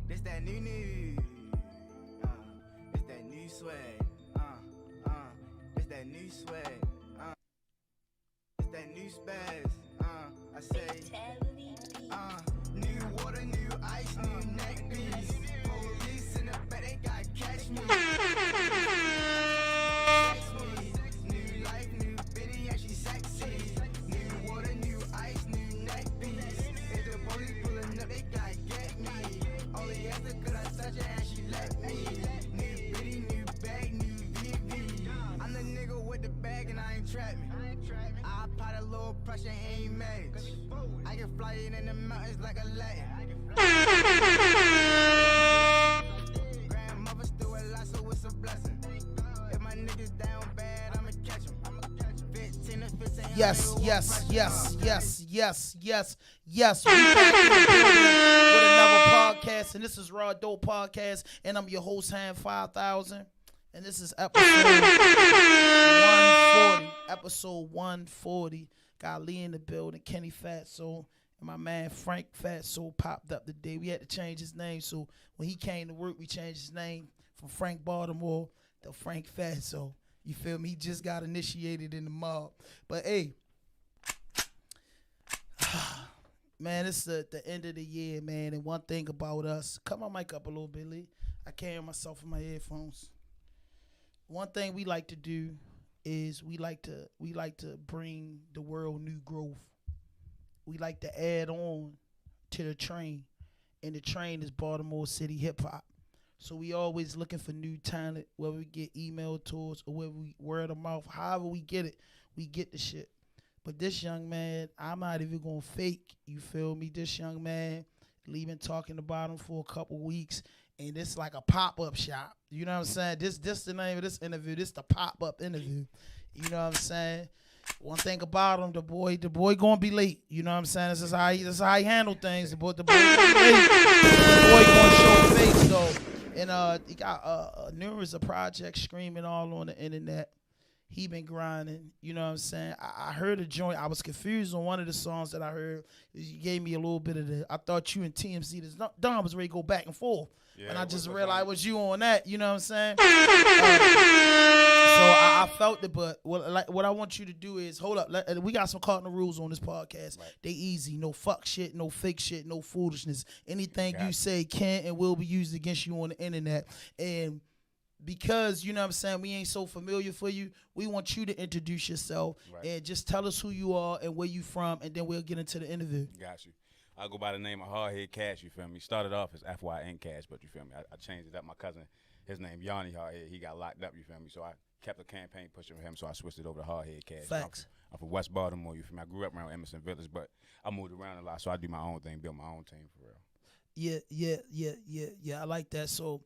This that new. It's that new swag. It's that new swag. It's that new spaz. I say. New water, new ice, new neck piece. Police in the back, they got catch me. New life, new bitty, and she sexy. New water, new ice, new neck piece. If the police pulling up, they got get me. Only after could I touch her and she let me. New bitty, new bag, new VV. I'm the nigga with the bag and I ain't trapping. I apply a little pressure, ain't mad. I can fly it in the mountains like a Latin. Grandmother still alive, so it's a blessing. If my niggas down bad, I'ma catch them. 15 to 15. Yes. We back with another podcast, and this is Rawdope Podcast, and I'm your host, Hand 5000, and this is episode 140. Episode 140. Got Lee in the building, Kenny Fatso, and my man Frank Fatso popped up today. We had to change his name, so when he came to work, we changed his name from Frank Baltimore to Frank Fatso. You feel me? He just got initiated in the mob. But hey, man, it's the end of the year, man. And one thing about us, cut my mic up a little bit, Lee. I can't hear myself in my headphones. One thing we like to do is we like to bring the world new growth. We like to add on to the train, and the train is Baltimore City hip hop. So we always looking for new talent, whether we get email to us or whether we word of mouth, however we get it, we get the shit. But this young man, I'm not even gonna fake, you feel me? This young man, Lee been talking about him for a couple weeks, and it's like a pop-up shop. You know what I'm saying? This the name of this interview. This the pop-up interview. You know what I'm saying? One thing about him, the boy gonna be late. You know what I'm saying? This is how he handle things. The boy gonna be late. The boy gonna show face though. And he got numerous of projects streaming all on the internet. He been grinding, you know what I'm saying? I heard a joint. I was confused on one of the songs that I heard. You gave me a little bit of the, I thought you and TMC, Don was ready to go back and forth. Yeah, and I just realized it was you on that, you know what I'm saying? So I felt it, but what I want you to do is, hold up, we got some cardinal rules on this podcast. Right. They easy, no fuck shit, no fake shit, no foolishness. Anything you say can and will be used against you on the internet. And because, you know what I'm saying, we ain't so familiar for you, we want you to introduce yourself and just tell us who you are and where you from, and then we'll get into the interview. Got you. I go by the name of Hardhead Kash, you feel me? Started off as FYN Kash, but you feel me? I changed it up. My cousin, his name Yanni Hardhead, he got locked up, you feel me? So I kept the campaign pushing for him, so I switched it over to Hardhead Kash. Facts. I'm from West Baltimore, you feel me? I grew up around Emerson Village, but I moved around a lot, so I do my own thing, build my own team for real. Yeah, I like that. So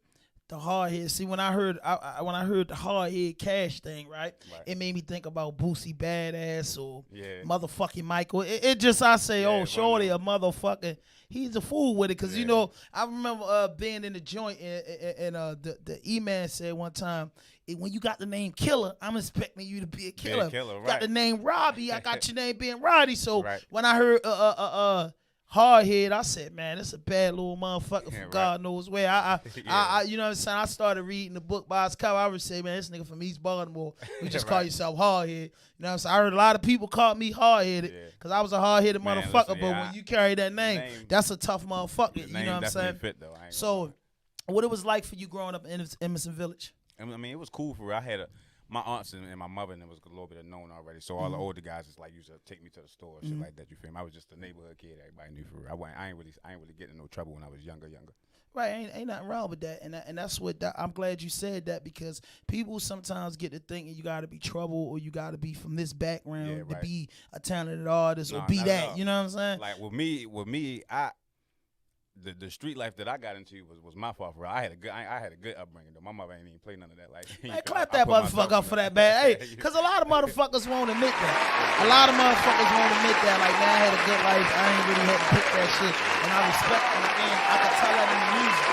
the Hardhead. See, when I heard the Hardhead Kash thing, right? It made me think about Boosie Badass or motherfucking Michael. It just, I say, oh, shorty, a motherfucking, he's a fool with it. Because, you know, I remember being in the joint and the E-Man said one time, when you got the name Killer, I'm expecting you to be a killer. Got the name Robbie, I got your name being Roddy. So when I heard Hardhead, I said, man, this a bad little motherfucker from God knows where. I you know what I'm saying? I started reading the book by its cover. I would say, man, this nigga from East Baltimore. You just call yourself Hardhead. You know what I'm saying? I heard a lot of people call me hard-headed because I was a hard-headed motherfucker. Listen, but when you carry that name, that's a tough motherfucker. You know what I'm saying? Fit, though. So what it was like for you growing up in Emerson Village? I mean, it was cool for real. I had my aunts and my mother and it was a little bit known already. So all the older guys just like used to take me to the store and shit like that. You feel me? I was just a neighborhood kid. Everybody knew for real. I ain't really getting in no trouble when I was younger. Right, ain't nothing wrong with that, and that's what I'm glad you said that, because people sometimes get to thinking you got to be trouble or you got to be from this background to be a talented artist or be that. You know what I'm saying? Like with me, the street life that I got into was my fault for real. I had a good upbringing though. My mother ain't even play none of that. Like, man, clap that motherfucker up for that, man. Hey, because a lot of motherfuckers won't admit that. A lot of motherfuckers won't admit that. Like, man, I had a good life. I ain't really had to pick that shit, and I respect it. And I can tell that in the music.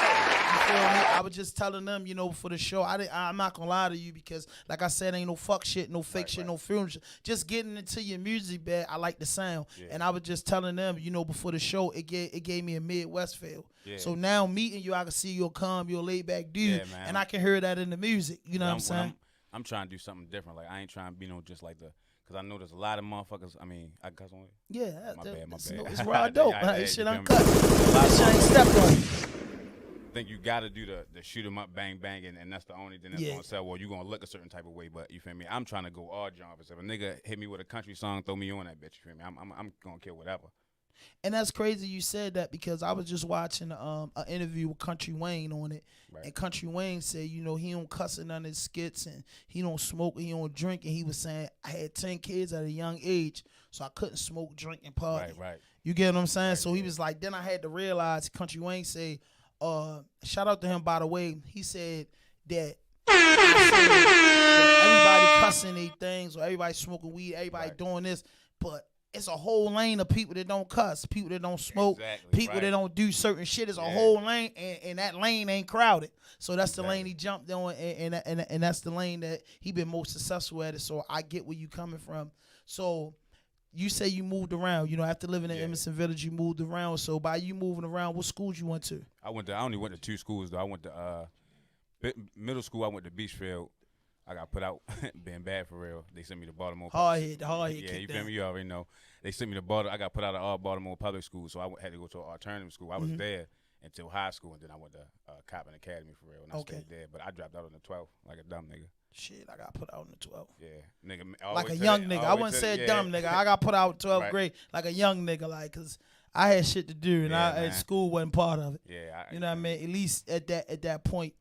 feel me? I was just telling them, for the show, I'm not gonna lie to you because, like I said, ain't no fuck shit, no fake shit, no film shit. Just getting into your music, man. I like the sound, and I was just telling them, before the show, it gave me a Midwest feel. Yeah. So now meeting you, I can see you're calm, you're a laid back dude, and I can hear that in the music. You know what I'm saying? I'm trying to do something different. Like I ain't trying to be just like the. Cause I know there's a lot of motherfuckers. I mean, I cuss on it. Yeah, my bad. It's Rawdope. This shit uncut. This shit ain't stepped on. I think you gotta do the shoot 'em up, bang bang, and that's the only thing that's gonna sell. Well, you gonna look a certain type of way, but you feel me? I'm trying to go all genres. If a nigga hit me with a country song, throw me on that bitch. You feel me? I'm gonna kill whatever. And that's crazy you said that because I was just watching an interview with Country Wayne on it. Right. And Country Wayne said, he don't cuss in none of his skits and he don't smoke and he don't drink. And he was saying, I had 10 kids at a young age, so I couldn't smoke, drink, and party. Right. You get what I'm saying? Right, so he was like, then I had to realize, Country Wayne said, shout out to him, by the way. He said that everybody cussing these things or everybody smoking weed, everybody doing this, but it's a whole lane of people that don't cuss, people that don't smoke, people that don't do certain shit. It's a whole lane, and that lane ain't crowded. So that's the lane he jumped on, and that's the lane that he been most successful at it. So I get where you coming from. So you say you moved around. After living in Emerson Village, you moved around. So by you moving around, what schools you went to? I only went to 2 schools though. I went to middle school. I went to Beachfield. I got put out, being bad for real. They sent me to Baltimore. Hard hit. Yeah, you feel me? You already know. They sent me to Baltimore. I got put out of all Baltimore public schools, so I had to go to an alternative school. I was there until high school, and then I went to Coppin Academy for real, and I stayed there. But I dropped out on the 12th like a dumb nigga. Shit, I got put out on the 12th. Yeah, nigga. Like a young nigga. I wouldn't say dumb nigga. I got put out 12th grade like a young nigga, like, because I had shit to do, and and school wasn't part of it. Yeah. You know what I mean? At least at that point.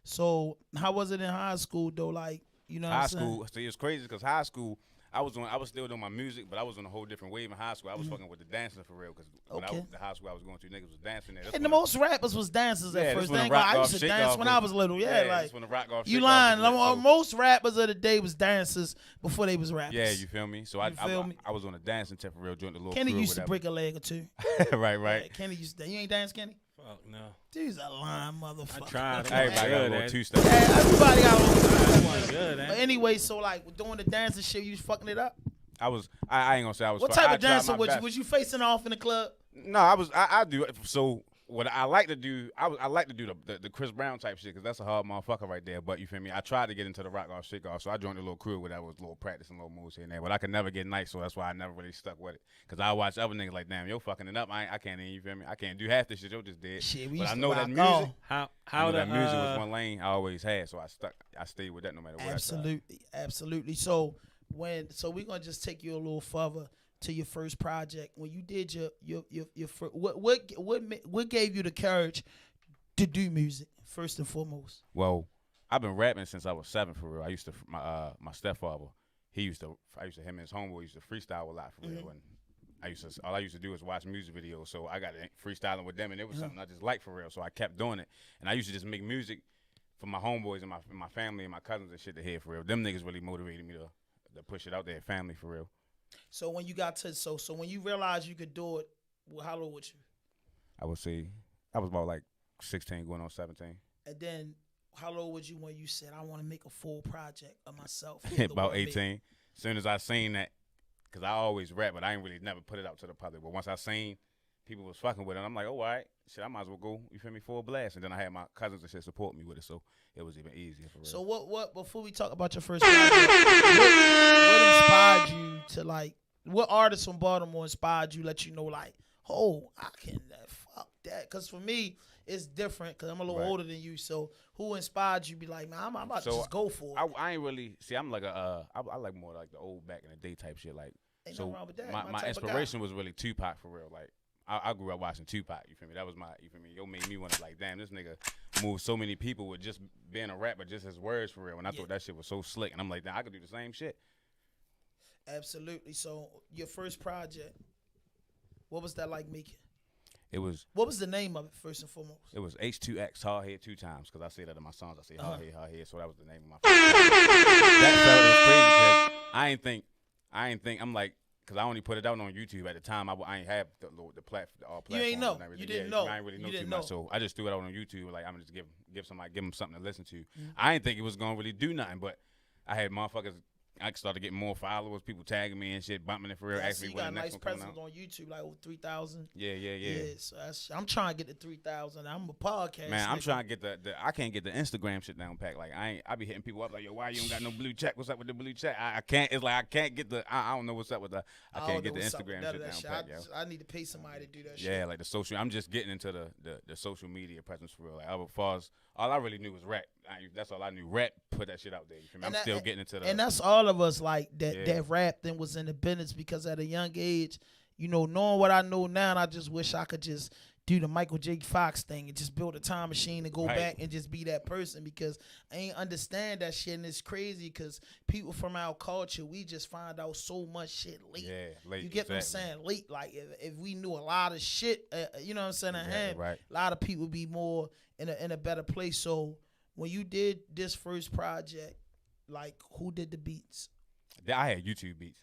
So how was it in high school though? Like, what I'm saying? High school, see, it's crazy because high school, I was still doing my music, but I was on a whole different wave in high school. I was fucking with the dancing for real, because the high school I was going to, niggas was dancing there. And the most rappers was dancers at first. I used to dance when I was little. Like, when the rock off, you lying. Most rappers of the day was dancers before they was rappers. Yeah, you feel me? So I was on a dancing tip for real, joined the little Kenny crew used to break a leg or two. Right. Yeah, Kenny used to. You ain't dance, Kenny? Fuck no. Dude's a lying motherfucker. I tried. Everybody got a little 2-step. Yeah, everybody got a little 2-step. Good, But anyway, so like doing the dancing shit, you was fucking it up? I ain't gonna say I was. What type of dancer was you facing off in the club? No, I do. So what I like to do, I like to do the Chris Brown type shit, because that's a hard motherfucker right there. But you feel me? I tried to get into the rock off, shake off, so I joined a little crew where that was a little practice and little moves here and there. But I could never get nice, so that's why I never really stuck with it. Because I watch other niggas like, damn, yo fucking it up. I can't even, you feel me? I can't do half this shit yo just did. Shit, but I know that music. How that music was one lane I always had, so I stayed with that no matter what. Absolutely. So we're gonna just take you a little further to your first project. When you did your first, what gave you the courage to do music first and foremost? Well, I've been rapping since I was 7 for real. I used to my stepfather, him and his homeboy used to freestyle a lot for real, and all I used to do was watch music videos. So I got freestyling with them, and it was something I just liked for real. So I kept doing it, and I used to just make music for my homeboys and my family and my cousins and shit to hear for real. Them niggas really motivated me to push it out there, family for real. So when you got to so when you realized you could do it, how old was you? I would say I was about like 16 going on 17. And then how old was you when you said, I want to make a full project of myself? About 18. As soon as I seen that, because I always rap, but I ain't really never put it out to the public. But once I seen people was fucking with it, I'm like, oh, all right, shit, I might as well go, you feel me, full blast. And then I had my cousins and shit support me with it, so it was even easier for real. So what before we talk about your first project, what inspired you to, like, what artists from Baltimore inspired you, let you know, like, oh, I can fuck that? Because for me, it's different because I'm a little older than you. So who inspired you? Be like, man, I'm about to just go for it. I ain't really see. I'm like I like more like the old back in the day type shit. Like, ain't nothing wrong with that. My inspiration was really Tupac for real. Like, I grew up watching Tupac. You feel me? That was you feel me? Yo made me want to, like, damn, this nigga moved so many people with just being a rapper, just his words for real. And I thought that shit was so slick. And I'm like, damn, I could do the same shit. Absolutely. So your first project, what was that like making? What was the name of it, first and foremost? It was H2X, Hard Head 2 times, because I say that in my songs. I say Hard Head, so that was the name of my first project. That felt, it was crazy because I ain't think, I'm like, because I only put it out on YouTube at the time. I ain't have the platform. You ain't know. You didn't know. I ain't really know You too didn't much, know. so I just threw it out on YouTube. Like I'm gonna just give them something to listen to. I didn't think it was gonna really do nothing, but I had motherfuckers. I started getting more followers, people tagging me and shit, bumping it for real. Yeah, Asking me you when got the next nice one coming presence out. on YouTube, like over 3,000. Yeah. So I'm trying to get to 3,000. I'm a podcast. Man, I'm nigga. trying to get the I can't get the Instagram shit down pack. Like I be hitting people up like, yo, why you don't got no blue check? What's up with the blue check? I can't. It's like I can't get the. I don't know what's up with the. I can't get the Instagram shit down pack, yo. I need to pay somebody to do that shit. Yeah, like the social. I'm just getting into the social media presence for real. Like as far as all I really knew was rap. That's all I knew. Rap put that shit out there. You feel me? I'm still getting into the. And that's all of us like that. Yeah. That rap thing was in the business because at a young age, you know, knowing what I know now, I just wish I could just do the Michael J. Fox thing and just build a time machine and go back and just be that person, because I ain't understand that shit. And it's crazy because people from our culture, we just find out so much shit late. Yeah, late. You get what I'm saying? Late. Like if we knew a lot of shit, you know what I'm saying? A lot of people be more in a better place. So when you did this first project, like who did the beats? I had YouTube beats.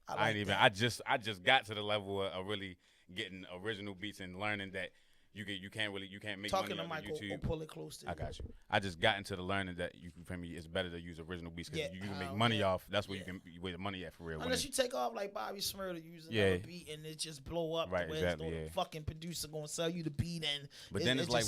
I just got to the level of really getting original beats and learning that you can't make talking money to on Michael, YouTube. Pull it close to I got you. I just got into the learning that you feel me. It's better to use original beats because you can make money off. That's where you can where the money at for real. Unless you take off like Bobby Smurda using a beat and it just blow up. Right, exactly. The fucking producer gonna sell you the beat and. But then it's like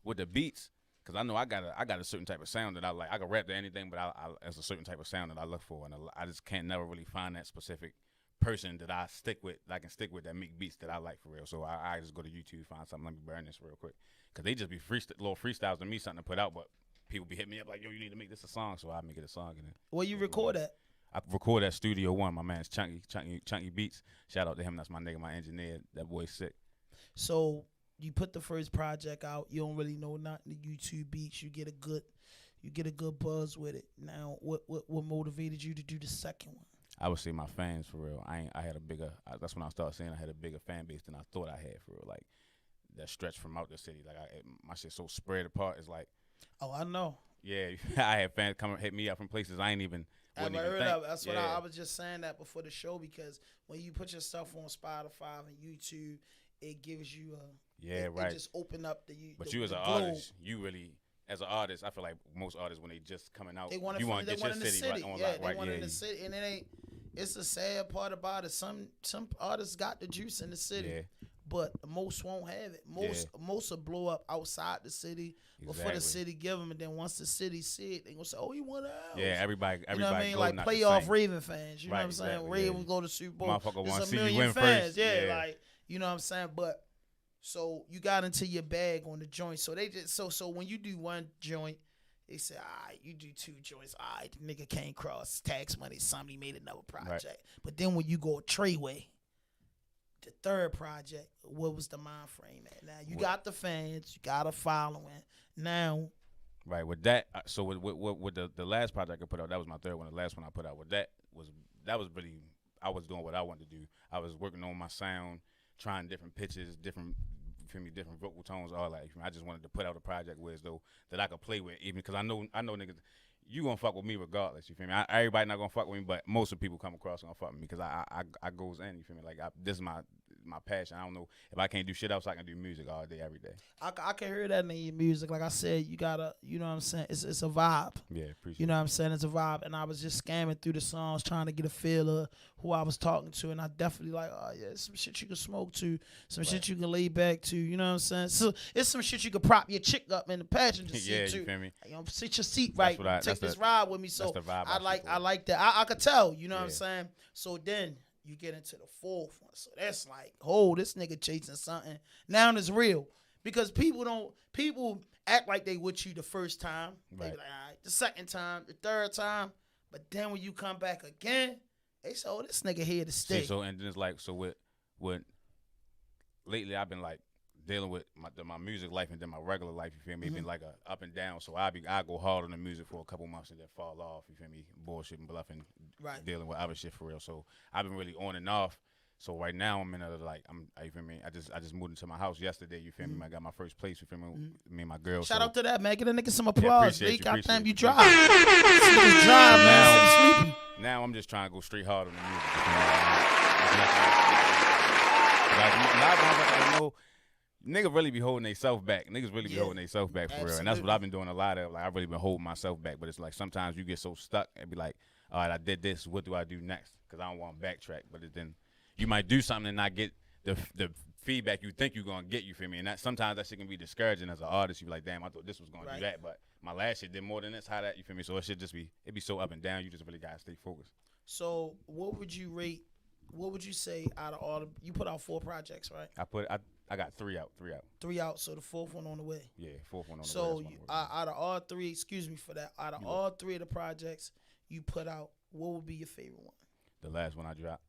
with the beats. Because I know I got a certain type of sound that I like. I can rap to anything, but there's a certain type of sound that I look for, and I just can't never really find that specific person that I stick with. That I can stick with that make beats that I like for real. So I just go to YouTube, find something. Let me burn this real quick, because they just be little freestyles to me, something to put out. But people be hitting me up like, yo, you need to make this a song. So I make it a song. And where you record at? I record at Studio One. My man's Chunky Beats. Shout out to him. That's my nigga, my engineer. That boy's sick. So. You put the first project out. You don't really know nothing. The YouTube beats. You get a good buzz with it. Now, what motivated you to do the second one? I would say my fans for real. I had a bigger. That's when I started saying I had a bigger fan base than I thought I had for real. Like that stretch from out the city. Like my shit so spread apart. It's like. Oh, I know. Yeah, I had fans come and hit me up from places I ain't even. I've heard of it. That's what I was just saying that before the show, because when you put your stuff on Spotify and YouTube, it gives you a It just open up the. But you as an artist, you really as an artist, I feel like most artists when they just coming out, they want you want to get your in the city right on they want in the city, and it ain't. It's the sad part about it. Some artists got the juice in the city, but most won't have it. Most will blow up outside the city before the city give them, and then once the city see it, they gonna say, "Oh, he won a house." Yeah, everybody. You know what I mean? Like playoff Raven fans. You know what I'm saying? Exactly, Ravens go to Super Bowl. Motherfucker want to see million you win fans. first. Yeah, like you know what I'm saying, but. So you got into your bag on the joint. So they just so when you do one joint, they say, all right, you do two joints. All right, the nigga came across tax money, somebody made another project. Right. But then when you go Treyway, the third project, what was the mind frame at? Now you got the fans, you got a following. Now, right with that. So with the last project I put out, that was my third one. The last one I put out with that was really I was doing what I wanted to do. I was working on my sound, trying different pitches, different vocal tones, all that. I just wanted to put out a project where as though that I could play with, even because I know niggas, you gonna fuck with me regardless. You feel me? Everybody not gonna fuck with me, but most of the people come across gonna fuck with me because I goes in. You feel me? Like this is my passion. I don't know if I can't do shit else, I can do music all day, every day. I can hear that in your music. Like I said, you gotta, you know what I'm saying? It's a vibe. Yeah, appreciate. You know what I'm saying? It's a vibe. And I was just scamming through the songs, trying to get a feel of who I was talking to, and I definitely like, oh yeah, some shit you can smoke to, some shit you can lay back to. You know what I'm saying? So it's some shit you can prop your chick up in the passenger seat too. You feel me? You know, sit your seat right. Take this ride with me. So I like that. I could tell. You know what I'm saying? So then. You get into the fourth one. So that's like, oh, this nigga chasing something. Now it's real. Because people act like they with you the first time. They be like, all right, the second time, the third time. But then when you come back again, they say, oh, this nigga here to stay. So and then it's like, so with lately I've been like dealing with my music life and then my regular life, you feel me? It's been like a up and down. So I go hard on the music for a couple months and then fall off, you feel me? Bullshit and bluffing, dealing with other shit for real. So I've been really on and off. So right now I'm in a you feel me? I just moved into my house yesterday, you feel me? I got my first place, you feel me? Me and my girl. Shout out to that, man. Get a nigga some applause. Yeah, Goddamn, you drive. Drive, man. Now I'm just trying to go straight hard on the music. A lot of motherfuckers I know, niggas really be holding themselves back. Niggas really be holding themselves back for real. And that's what I've been doing a lot of. Like, I've really been holding myself back. But it's like sometimes you get so stuck and be like, all right, I did this. What do I do next? Because I don't want to backtrack. But then you might do something and not get the feedback you think you're going to get, you feel me? And that sometimes that shit can be discouraging as an artist. You be like, damn, I thought this was going to do that. But my last shit did more than this. How that, you feel me? So it should just be, it be so up and down. You just really got to stay focused. So what would you rate, what would you say out of all the, you put out 4 projects, right? I got 3 out. 3 out, so the 4th one on the way. Yeah, 4th one on the way. So out of all 3, excuse me for that, out of all 3 of the projects you put out, what would be your favorite one? The last one I dropped.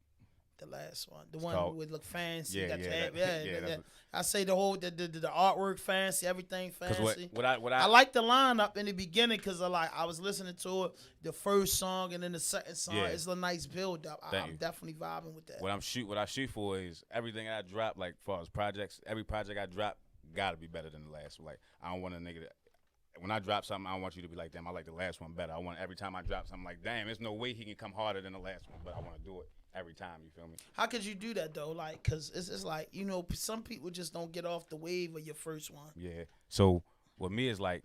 The last one, the one would look fancy. Yeah. I say the whole the artwork fancy, everything fancy. What I like the lineup in the beginning because I was listening to it, the first song and then the second song. Yeah. It's a nice build up. I'm definitely vibing with that. What I shoot for is everything I drop, like as far as projects. Every project I drop gotta be better than the last. Like I don't want a nigga when I drop something, I don't want you to be like, damn, I like the last one better. I want every time I drop something like, damn, there's no way he can come harder than the last one, but I want to do it every time, you feel me? How could you do that, though? Like, because it's like, you know, some people just don't get off the wave of your first one. Yeah. So, with me, is like,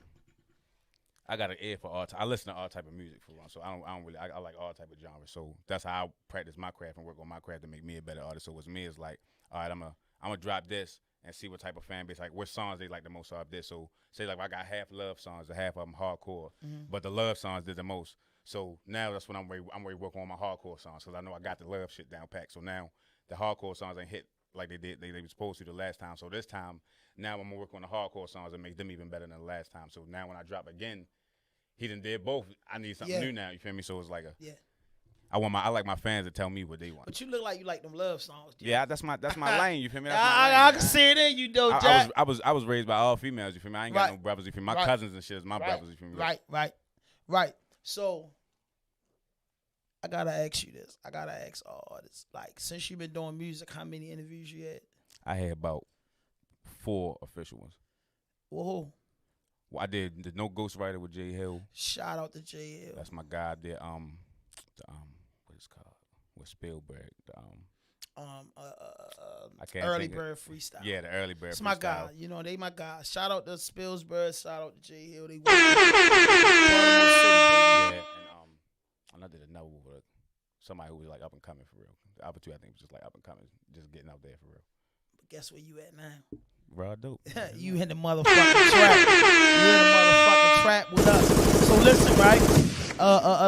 I got an ear for all I listen to all type of music for one, so I don't really, I like all type of genres. So, that's how I practice my craft and work on my craft to make me a better artist. So, with me, it's like, all right, I'm gonna drop this and see what type of fan base, like what songs they like the most of this. So, say like I got half love songs and half of them hardcore, but the love songs did the most. So now that's when I'm ready working on my hardcore songs because I know I got the love shit down packed. So now the hardcore songs ain't hit like they did, they were supposed to the last time. So this time, now I'm gonna work on the hardcore songs and make them even better than the last time. So now when I drop again, he done did both. I need something new now. You feel me? So it's like I like my fans to tell me what they want. But you look like you like them love songs. Dude. Yeah, that's my lane. You feel me? That's I can see it in you, though, Jack. I was raised by all females. You feel me? I ain't got no brothers. You feel me? My cousins and shit is my brothers. You feel me? Right. So I gotta ask you this. I gotta ask all artists. Like, since you've been doing music, how many interviews you had? I had about 4 official ones. Whoa. Well, I did the No Ghostwriter with Jay Hill. Shout out to Jay Hill. That's my guy. I did what it's called with Spielberg. I can't Early Bird Freestyle. Yeah, the Early Bird. It's Freestyle. my guy. You know, they my guy. Shout out to Spielberg. Shout out to Jay Hill. They work. Yeah, and I did another one with somebody who was like up and coming for real. The other 2 I think was just like up and coming, just getting out there for real. But guess where you at now? Rawdope. You in the motherfucking trap. You in the motherfucking trap with us. So listen, right?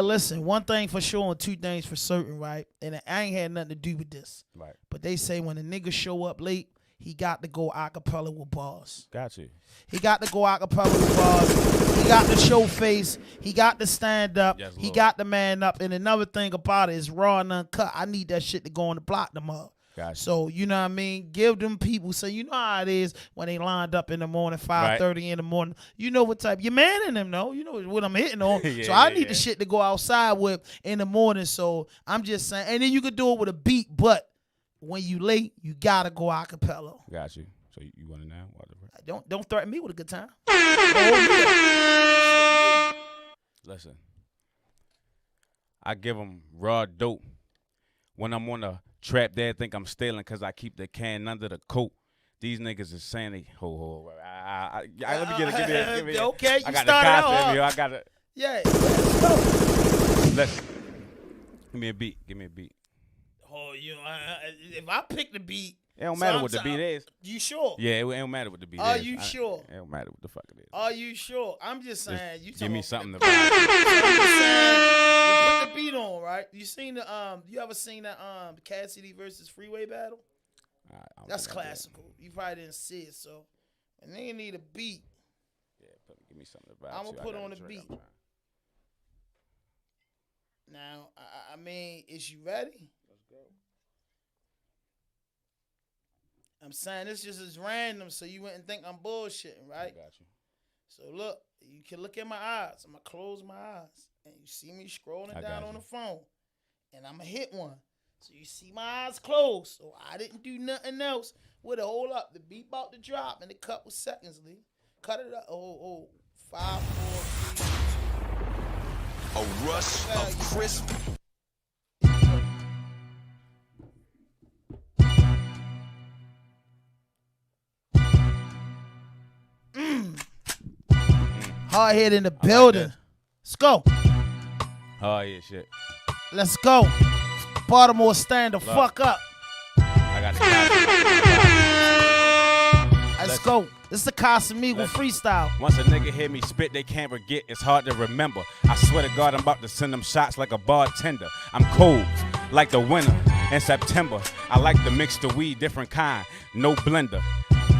Listen. One thing for sure and 2 things for certain, right? And I ain't had nothing to do with this. Right. But they say when a nigga show up late, he got to go acapella with bars. Got you. He got to go acapella with bars. He got to show face. He got to stand up. Yes, he got to man up. And another thing about it is raw and uncut. I need that shit to go on the block tomorrow. Gotcha. So, you know what I mean? Give them people. So, you know how it is when they lined up in the morning, 5:30 in the morning. You know what type. You're manning them, though. You know what I'm hitting on. So, I need the shit to go outside with in the morning. So, I'm just saying. And then you could do it with a beat. But when you late, you got to go acapella. Got you. So, you want it now? Whatever. Don't threaten me with a good time. Listen. I give them raw dope. When I'm on the trap, they think I'm stealing because I keep the can under the coat. These niggas is saying they let me get it. Okay, I you got started out. I got it. Yeah, let's go. Listen, give me a beat. Oh, if I pick the beat, it don't matter what the beat is. You sure? Yeah, it don't matter what the beat is. Are you sure? It don't matter what the fuck it is. Are you sure? I'm just saying. Just give me something to buy. I'm just saying. We put the beat on, right? You ever seen the Cassidy versus Freeway battle? That's classical. You probably didn't see it, so and then you need a beat. Yeah, give me something to buy. I'm gonna put on the beat. Now, I mean, is you ready? Let's go. I'm saying this just is random, so you wouldn't think I'm bullshitting, right? I got you. So look, you can look at my eyes. I'm gonna close my eyes, and you see me scrolling down on the phone, and I'm gonna hit one. So you see my eyes closed. So I didn't do nothing else with it. Hold up, the beat about to drop in a couple seconds, Lee. Cut it up. 5, 4, 3. A rush of crisp. Hard head in the building. Let's go. Oh yeah, shit. Let's go. Baltimore, stand the fuck up. I got the Let's go. This is the Casamigo freestyle. Once a nigga hear me spit, they can't forget. It's hard to remember. I swear to God, I'm about to send them shots like a bartender. I'm cold, like the winter in September. I like to mix the weed, different kind, no blender.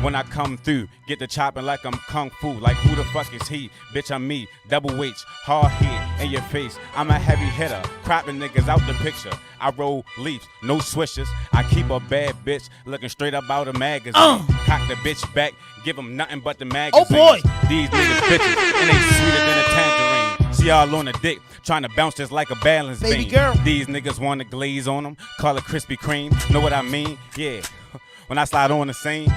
When I come through, get the chopping like I'm kung fu. Like who the fuck is he? Bitch, I'm me. Double H, hard hit in your face. I'm a heavy hitter, cropping niggas out the picture. I roll leaves, no swishers. I keep a bad bitch looking straight up out of magazine. Cock the bitch back, give them nothing but the magazine. Oh boy, these niggas bitches, and they sweeter than a tangerine. She all on the dick, trying to bounce just like a balance baby beam. girl. These niggas want to glaze on them, call it Krispy Kreme. Know what I mean? Yeah. When I slide on the scene,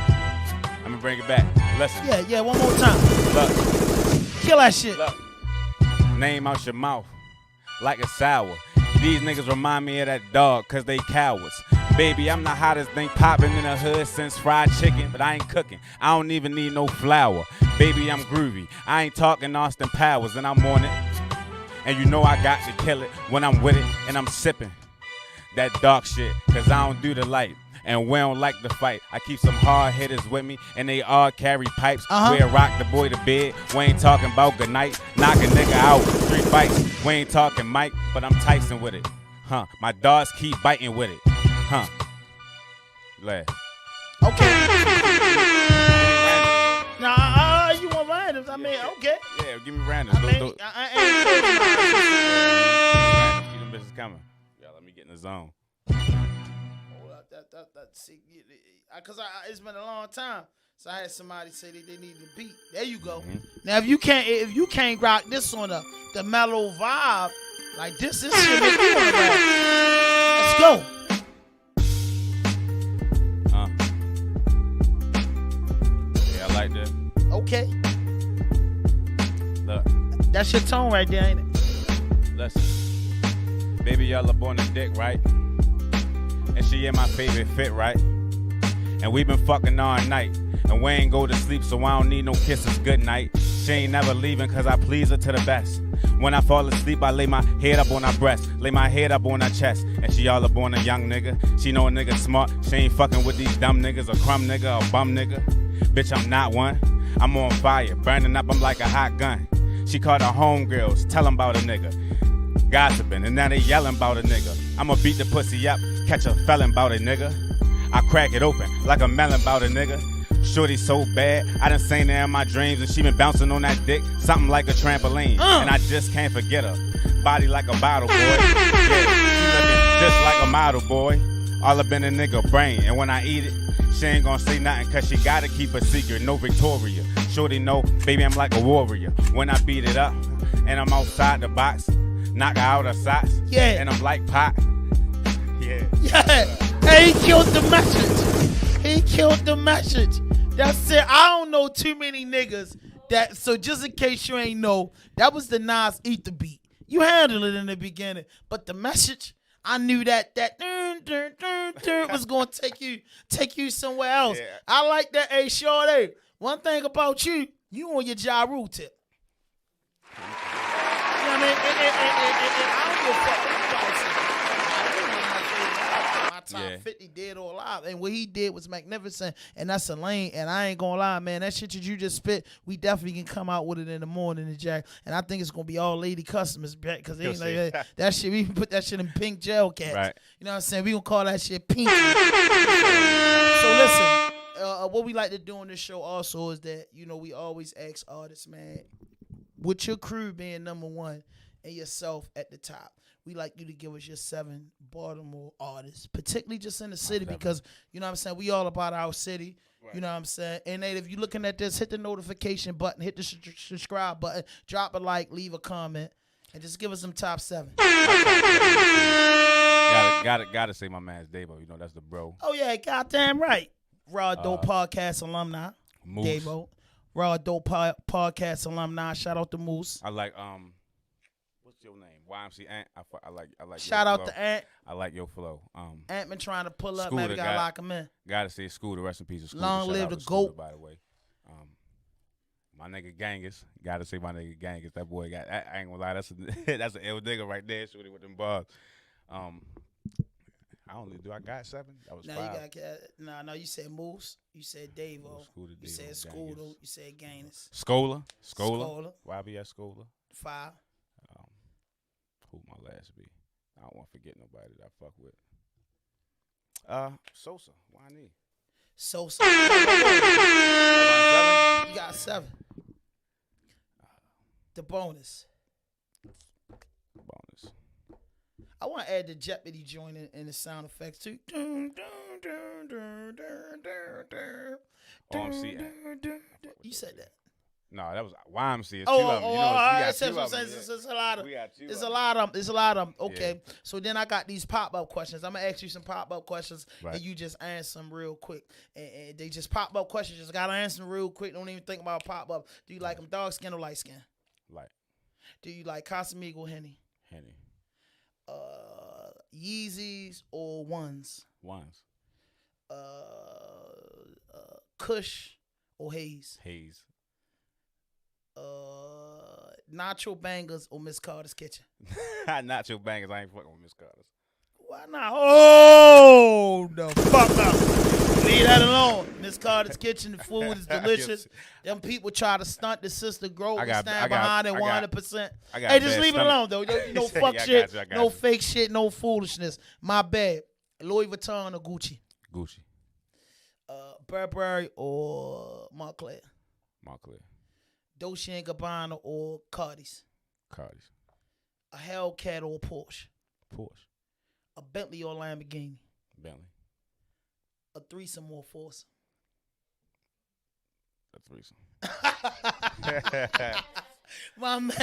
I'm gonna bring it back. Listen. Yeah, one more time. Look. Kill that shit. Look. Name out your mouth like it's sour. These niggas remind me of that dog cause they cowards. Baby, I'm the hottest thing popping in the hood since fried chicken, but I ain't cooking. I don't even need no flour. Baby, I'm groovy. I ain't talking Austin Powers and I'm on it. And you know I got to kill it when I'm with it and I'm sipping that dark shit cause I don't do the light. And we don't like the fight. I keep some hard hitters with me, and they all carry pipes. We rock the boy to bed. We ain't talking about good night. Knock a nigga out, 3 bites. We ain't talking Mike, but I'm Tyson with it. Huh? My dogs keep biting with it. Huh? Lad. Okay. Nah, you want randoms? I mean, okay. Yeah, give me randoms. I mean, Keep them bitches coming. Yeah, let me get in the zone. See, because it's been a long time, so I had somebody say that they needed a beat. There you go. Now if you can't rock this on the mellow vibe like this shit make me wanna rap. Let's go. Yeah, I like that. Okay. Look. That's your tone right there, ain't it? Listen. Baby, y'all up on the dick, right? And she in my favorite fit, right? And we been fucking all night. And we ain't go to sleep, so I don't need no kisses, good night. She ain't never leaving, cause I please her to the best. When I fall asleep, I lay my head up on her breast, lay my head up on her chest. And she all up on a young nigga. She know a nigga smart, she ain't fucking with these dumb niggas, a crumb nigga, a bum nigga. Bitch, I'm not one. I'm on fire, burning up, I'm like a hot gun. She called her homegirls, tell them about a nigga. Gossiping, and now they yelling about a nigga. I'ma beat the pussy up, catch a felon about a nigga. I crack it open like a melon about a nigga. Shorty so bad, I done seen her in my dreams, and she been bouncing on that dick, something like a trampoline. And I just can't forget her. Body like a bottle, boy. Yeah, she looking just like a model, boy. All up in a nigga brain, and when I eat it, she ain't gonna say nothing, cause she gotta keep a secret, no Victoria. Shorty know, baby, I'm like a warrior. When I beat it up, and I'm outside the box, knock her out her socks, yeah, and I'm like Pac. Yeah. Hey, he killed the message. He killed the message. That's it. I don't know too many niggas that. So just in case you ain't know, that was the Nas Ether beat. You handled it in the beginning, but the message, I knew that was gonna take you somewhere else. Yeah. I like that. Hey, shorty. One thing about you on your Ja Rule tip. You know what I mean? I don't give a fuck what anybody says. Top 50 dead or alive, and what he did was magnificent, and that's a lane. And I ain't gonna lie, man, that shit that you just spit, we definitely can come out with it in the morning, Jack. And I think it's gonna be all lady customers, because ain't like that shit. We can put that shit in pink gel cats. Right. You know what I'm saying? We gonna call that shit pink. So listen, what we like to do on this show also is that we always ask artists, man, with your crew being number one and yourself at the top, we like you to give us your 7 Baltimore artists, particularly just in the city, because, you know what I'm saying, we all about our city, right. You know what I'm saying? And Nate, if you're looking at this, hit the notification button, hit the subscribe button, drop a like, leave a comment, and just give us some top 7. Gotta say my man's Davo. That's the bro. Oh, yeah, goddamn right. Rawdope Podcast alumni. Moose. Davo. Rawdope Podcast alumni. Shout out to Moose. I like, what's your name? YMC Ant. I like. Shout out to Ant. I like your flow. Ant been trying to pull up. Scooter, man, we gotta lock him in. Gotta say Scooter. Rest in peace, Scooter. Long live the GOAT. By the way, My nigga Genghis. Gotta say my nigga Genghis. That boy got. I ain't gonna lie. That's an ill nigga right there. Shooting with them bars. I only do. I got 7. That was Now 5. you got no. You said Moose. You said Davo. Scooter, You said Davo, Scooter. Genghis. You said Gaines. Scholar. Scholar. YBS Scholar. 5. Who my last be? I don't want to forget nobody that I fuck with. Sosa. Why need? Sosa. You got 7. The bonus. I want to add the Jeopardy joint in the sound effects too. You said that. No, that was YMCA. It's a lot of. It's a lot of. It's a lot of. Okay, Yeah. So then I got these pop-up questions. I'm gonna ask you some pop-up questions, Right. and you just answer them real quick. And they just pop-up questions. Just gotta answer them real quick. Don't even think about pop-up. Do you like them dark skin or light skin? Light. Do you like Casamigo Henny? Henny. Yeezys or ones? Ones. Kush or Haze? Haze. Nacho Bangers or Miss Carter's Kitchen? Not your bangers. I ain't fucking with Miss Carter's. Why not? Oh, the fuck up. Leave that alone. Miss Carter's Kitchen, the food is delicious. Them people try to stunt the sister growth and stand behind it 100%. Hey, just leave it alone, though. No fuck shit, no fake shit, no foolishness. My bad. Louis Vuitton or Gucci? Gucci. Burberry or Montclair? Montclair. Dolce & Gabbana or Cardi's? Cardi's. A Hellcat or a Porsche? Porsche. A Bentley or Lamborghini? Bentley. A threesome or foursome? A threesome. My man.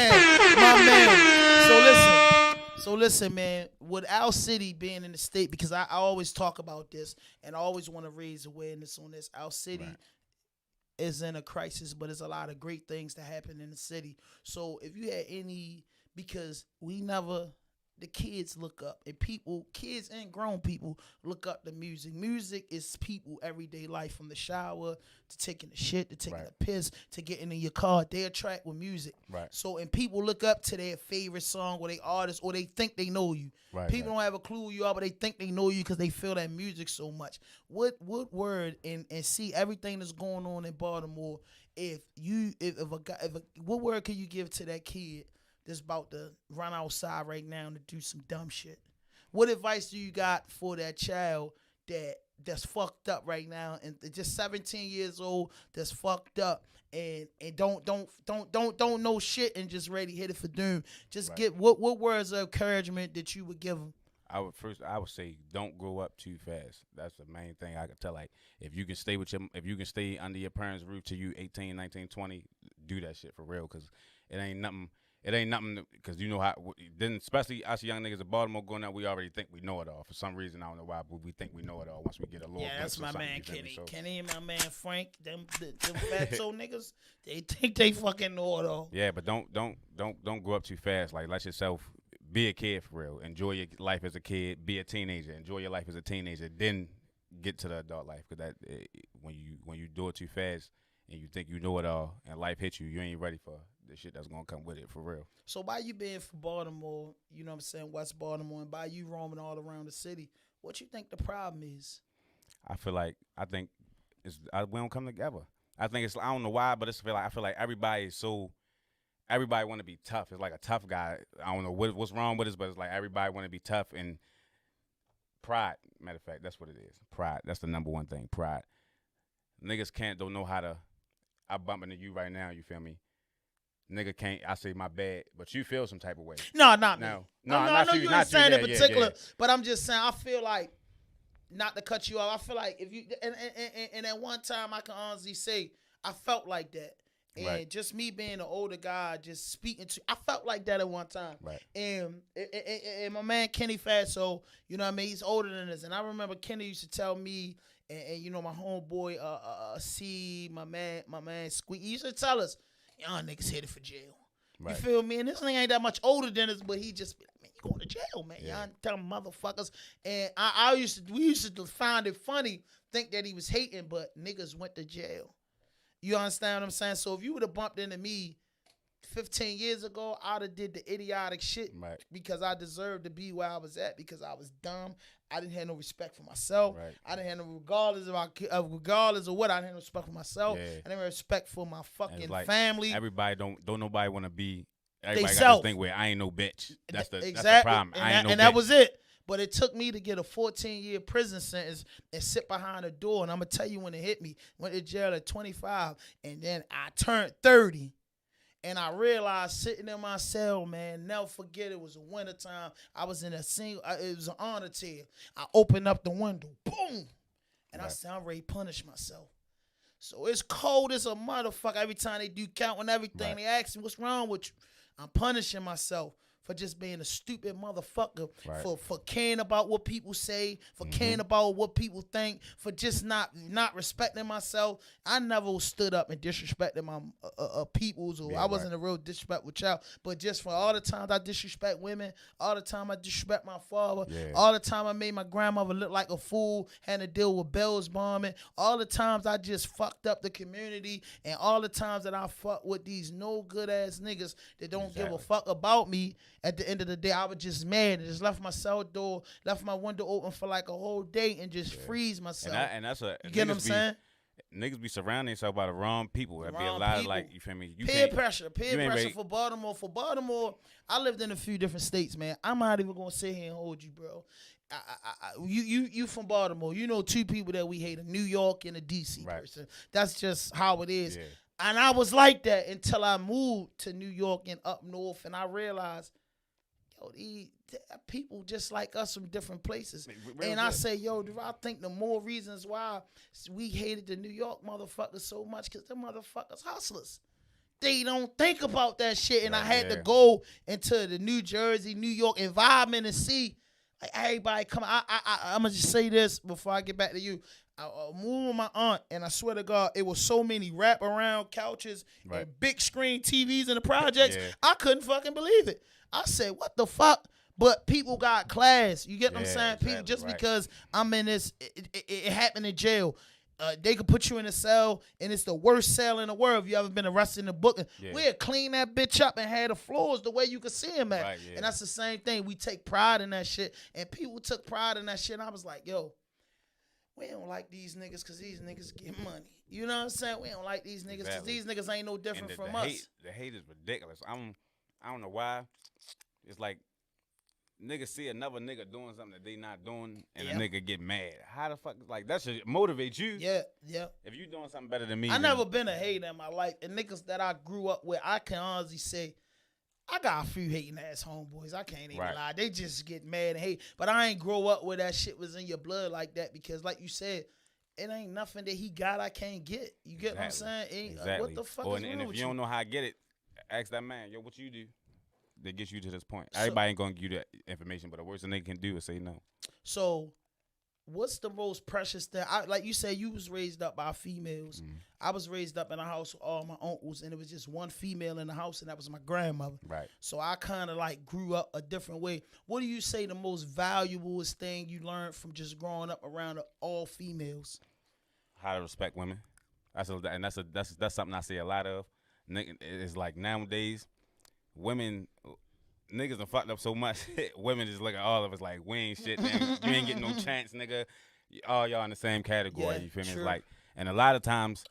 So listen, man. With our city being in the state, because I always talk about this and I always want to raise awareness on this. Our city is in a crisis, but there's a lot of great things that happen in the city. So if you had any, because the kids look up, and kids and grown people look up to music. Music is people everyday life, from the shower to taking the shit to taking a piss to getting in your car. They attract with music. Right. So, and people look up to their favorite song or they artist, or they think they know you. Right. People don't have a clue who you are, but they think they know you because they feel that music so much. What word and see everything that's going on in Baltimore? What word could you give to that kid that's about to run outside right now to do some dumb shit? What advice do you got for that child that's fucked up right now and just 17 years old that's fucked up and don't know shit and just ready hit it for doom? Just get what words of encouragement that you would give them? I would say don't grow up too fast. That's the main thing I could tell. Like, if you can stay under your parents' roof till you 18, 19, 20, do that shit for real, because it ain't nothing. It ain't nothing, because you know how. Then, especially us young niggas in Baltimore going out, we already think we know it all. For some reason, I don't know why, but we think we know it all once we get a little. Yeah, that's my man Kenny. So. Kenny and my man Frank. Them fatso niggas. They think they fucking know it all. Yeah, but don't grow up too fast. Like, let yourself be a kid for real. Enjoy your life as a kid. Be a teenager. Enjoy your life as a teenager. Then get to the adult life, because when you do it too fast and you think you know it all and life hits you, you ain't ready for the shit that's gonna come with it for real. So by you being from Baltimore, you know what I'm saying, West Baltimore, and by you roaming all around the city, what you think the problem is? I think we don't come together. I think I don't know why, but I feel like everybody want to be tough. It's like a tough guy. I don't know what's wrong with us, but it's like everybody want to be tough, and pride. Matter of fact, that's what it is. Pride. That's the number one thing. Pride. Niggas don't know how to. I bump into you right now. You feel me? Nigga can't. I say my bad, but you feel some type of way. No, not me. No, I know you ain't saying in particular, yeah. But I'm just saying I feel like, not to cut you off, I feel like if you and at one time I can honestly say I felt like that. And just me being an older guy, just speaking to, I felt like that at one time. Right. And my man Kenny Fatso, you know what I mean? He's older than us. And I remember Kenny used to tell me, and you know, my homeboy, C, my man Squeak, he used to tell us, y'all niggas headed for jail. Right. You feel me? And this thing ain't that much older than us, but he just be like, man, you going to jail, man. Yeah. Y'all dumb motherfuckers. And we used to find it funny, think that he was hating, but niggas went to jail. You understand what I'm saying? So if you would have bumped into me 15 years ago, I'd have did the idiotic shit because I deserved to be where I was at because I was dumb. I didn't have no respect for myself. Right. I didn't have no regardless of what. I didn't have no respect for myself. Yeah. I didn't have respect for my fucking like family. Everybody don't nobody want to be. Everybody They got self. this thing where I ain't no bitch. That's the And problem. I ain't no bitch. And that was it. But it took me to get a 14-year prison sentence and sit behind a door. And I'm going to tell you when it hit me. Went to jail at 25. And then I turned 30. And I realized sitting in my cell, man, never forget it was a wintertime. I was in it was an honor tier. I opened up the window. Boom. And I said, I'm ready to punish myself. So it's cold as a motherfucker. Every time they do count and everything, they ask me, what's wrong with you? I'm punishing myself for just being a stupid motherfucker, for caring about what people say, for caring about what people think, for just not respecting myself. I never stood up and disrespected my peoples, or I wasn't a real disrespect with y'all, but just for all the times I disrespect women, all the time I disrespect my father, all the time I made my grandmother look like a fool, had to deal with bells bombing, all the times I just fucked up the community, and all the times that I fuck with these no good ass niggas that don't give a fuck about me. At the end of the day, I was just mad and just left my cell door, left my window open for like a whole day and just freeze myself. And that's a you get what I'm saying? Niggas be surrounding themselves by the wrong people. There be a lot of like, you feel me? Peer pressure for Baltimore. For Baltimore, I lived in a few different states, man. I'm not even gonna sit here and hold you, bro. You from Baltimore. You know two people that we hate: a New York and a DC person. That's just how it is. Yeah. And I was like that until I moved to New York and up north, and I realized, yo, these people just like us from different places. And I say, yo, I think the more reasons why we hated the New York motherfuckers so much because them motherfuckers hustlers. They don't think about that shit. And I had to go into the New Jersey, New York environment and see like everybody come. I'm going to just say this before I get back to you. I moved with my aunt, and I swear to God, it was so many wrap-around couches and big screen TVs in the projects. I couldn't fucking believe it. I said, what the fuck? But people got class. You get what I'm saying? Exactly, People, just because I'm in this, it happened in jail. They could put you in a cell, and it's the worst cell in the world. If you ever been arrested in a book, we'll clean that bitch up and have the floors the way you can see them at. And that's the same thing. We take pride in that shit, and people took pride in that shit. And I was like, yo, we don't like these niggas because these niggas get money. You know what I'm saying? We don't like these niggas because these niggas ain't no different from us. The hate is ridiculous. I don't know why. It's like niggas see another nigga doing something that they not doing, and a nigga get mad. How the fuck? Like, that should motivate you. Yeah. If you doing something better than me. I never been a hater in my life. And niggas that I grew up with, I can honestly say, I got a few hating ass homeboys. I can't even lie. They just get mad and hate. But I ain't grow up where that shit was in your blood like that because, like you said, it ain't nothing that he got I can't get. You get what I'm saying? What the fuck is wrong and if with you don't know how I get it, ask that man, yo, what you do that gets you to this point? Everybody ain't gonna give you that information, but the worst thing they can do is say no. So, what's the most precious thing? Like you said, you was raised up by females. I was raised up in a house with all my uncles, and it was just one female in the house, and that was my grandmother. Right. So I kind of like grew up a different way. What do you say the most valuablest thing you learned from just growing up around all females? How to respect women. That's something I see a lot of. It's like nowadays, women. Niggas done fucked up so much. Women just look at all of us like, we ain't shit, man. You ain't getting no chance, nigga. All y'all in the same category, you feel me? It's like, and a lot of times,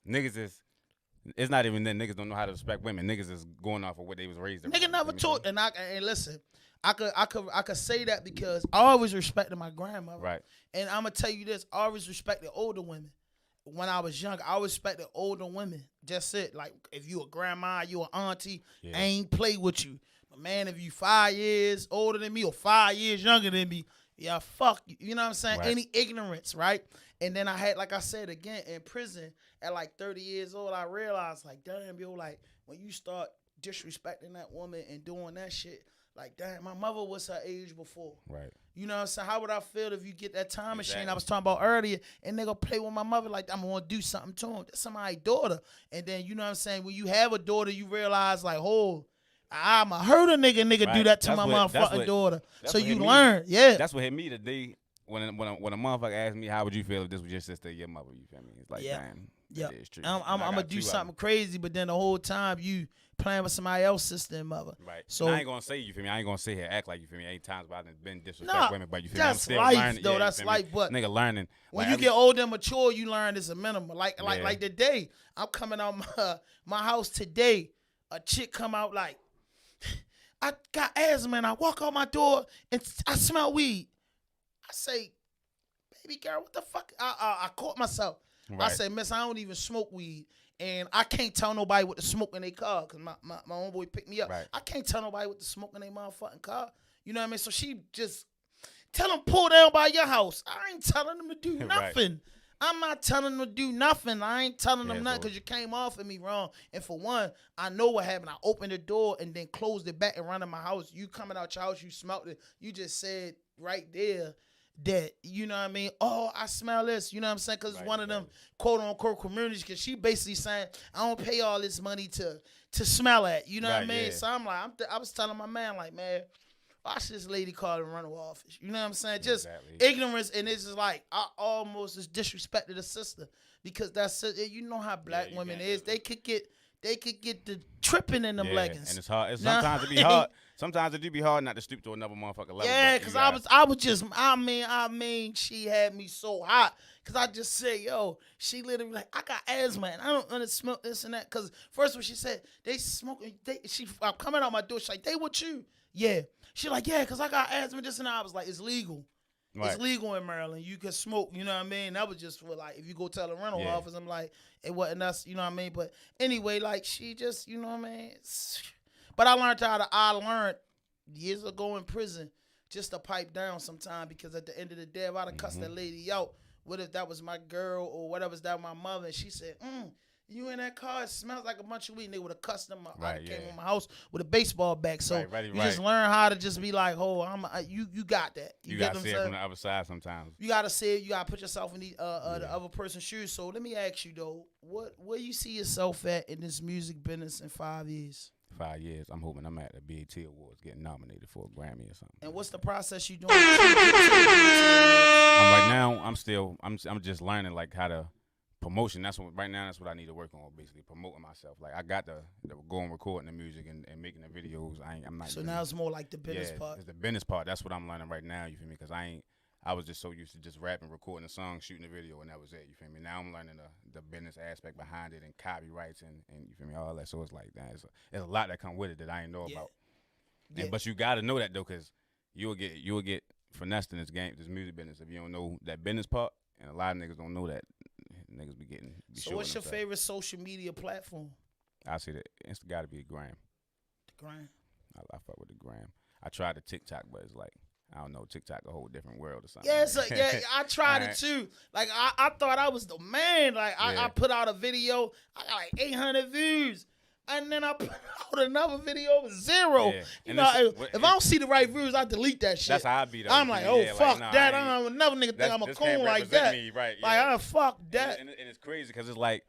niggas it's not even that niggas don't know how to respect women. Niggas is going off of what they was raised around. Nigga never taught, and listen, I could say that because I always respected my grandmother. Right. And I'm gonna tell you this, I always respected older women. When I was young, I respected older women. Just it. Like, if you a grandma, you an auntie, I ain't play with you. But man, if you 5 years older than me or 5 years younger than me, yeah, fuck you. You know what I'm saying? Right. Any ignorance, right? And then I had, like I said again, in prison at like 30 years old, I realized, like, damn, yo, like, when you start disrespecting that woman and doing that shit, like, damn, my mother was her age before. Right. You know what I'm saying? How would I feel if you get that time machine I was talking about earlier and they gonna play with my mother like I'm gonna do something to him? That's somebody's daughter. And then, you know what I'm saying? When you have a daughter, you realize, like, oh, I'ma hurt a nigga do that to my motherfucking daughter. So you learn. Yeah. That's what hit me today when a motherfucker asked me, how would you feel if this was your sister or your mother? You feel me? It's like, damn. Yeah, That is true. I'm And I gonna got do 2 of them. something crazy, but then the whole time you playing with somebody else's sister and mother. Right. So And I ain't gonna say you feel me. I ain't gonna sit here act like you feel me. Ain't times where I've been disrespect Nah, women, but you feel me. I'm that's still life, learning. though. Yeah, That's you feel me? life, but nigga learning. when like, you every- get older and mature, you learn it's a minimum. Like Yeah. today, I'm coming out my house today. A chick come out like, I got asthma and I walk out my door and I smell weed. I say, baby girl, what the fuck? I caught myself. I Right. say, miss, I don't even smoke weed. And I can't tell nobody what to smoke in their car because my homeboy picked me up. Right. I can't tell nobody what to smoke in their motherfucking car. You know what I mean? So she just tell them pull down by your house. I ain't telling them to do Right. nothing. I'm not telling them to do nothing. I ain't telling them Yeah, nothing so- because you came off of me wrong. And for one, I know what happened. I opened the door and then closed it back and ran in my house. You coming out your house, you smelled it. You just said right there that, you know what I mean? Oh, I smell this. You know what I'm saying? Because it's Right, one of them right. quote unquote communities. Because she basically saying, I don't pay all this money to smell at. You know what I Right, mean? yeah. So I'm like, I was telling my man, like, man, watch this lady call the rental office. You know what I'm saying? Just Exactly. ignorance, and it's just like I almost just disrespected a sister because that's you know how black you women can't is. just- They could get the tripping in them Yeah, leggings. and it's hard. It's Nah. sometimes it be hard. Sometimes it do be hard not to stoop to another motherfucker level. Yeah, but because you I gotta- was just, I mean, she had me so hot. Because I just said, yo, she literally like, I got asthma and I don't want to smoke this and that. Because first when she said, they smoking, I'm coming out my door, she's like, they with you? Yeah. She like, yeah, because I got asthma, this and that. I was like, it's legal. Right. It's legal in Maryland. You can smoke, you know what I mean? That was just for like, if you go tell the rental Yeah. office, I'm like, it wasn't us, you know what I mean? But anyway, like she just, you know what I mean? But I learned years ago in prison just to pipe down sometime because at the end of the day, if I'd have cussed that lady out, what if that was my girl or whatever was that my mother and she said, you in that car, it smells like a bunch of weed. And they would have cussed them out. I Right, came yeah. in my house with a baseball bat. So Right, you just learn how to just be like, oh, you got that. You get gotta what see I'm it saying? from the other side sometimes. You gotta say it. You gotta put yourself in the other person's shoes. So let me ask you though, where you see yourself at in this music business in 5 years? 5 years. I'm hoping I'm at the BET Awards getting nominated for a Grammy or something. And what's the process you doing? Right now, I'm just learning like how to promotion. That's what I need to work on, basically promoting myself. Like I got the going recording the music and making the videos. I'm not. So really- now it's more like the business part. It's the business part. That's what I'm learning right now. You feel me? Because I was just so used to just rapping, recording a song, shooting a video, and that was it. You feel me? Now I'm learning the business aspect behind it and copyrights and you feel me, all that. So it's like that. There's a lot that come with it that I didn't know Yeah. about. Yeah. But you got to know that though, because you'll get finessed in this music business if you don't know that business part. And a lot of niggas don't know that. Niggas be So what's your themselves. favorite social media platform? I say that it's got to be a gram. The grind. I fuck with the gram. I tried the TikTok, but it's like I don't know, TikTok a whole different world or something. Yeah, so, yeah, I tried it Alright. too. Like I thought I was the man. Like Yeah. I put out a video, I got like 800 views. And then I put out another video with 0. Yeah. You And know, it's- if I don't see the right views, I delete that shit. That's how I be though. I'm you like, feel oh me? Yeah, fuck nah, that. I ain't- I don't another nigga think I'm a this coon can't like represent that. me, right? Like yeah. fuck that. And it's crazy because it's like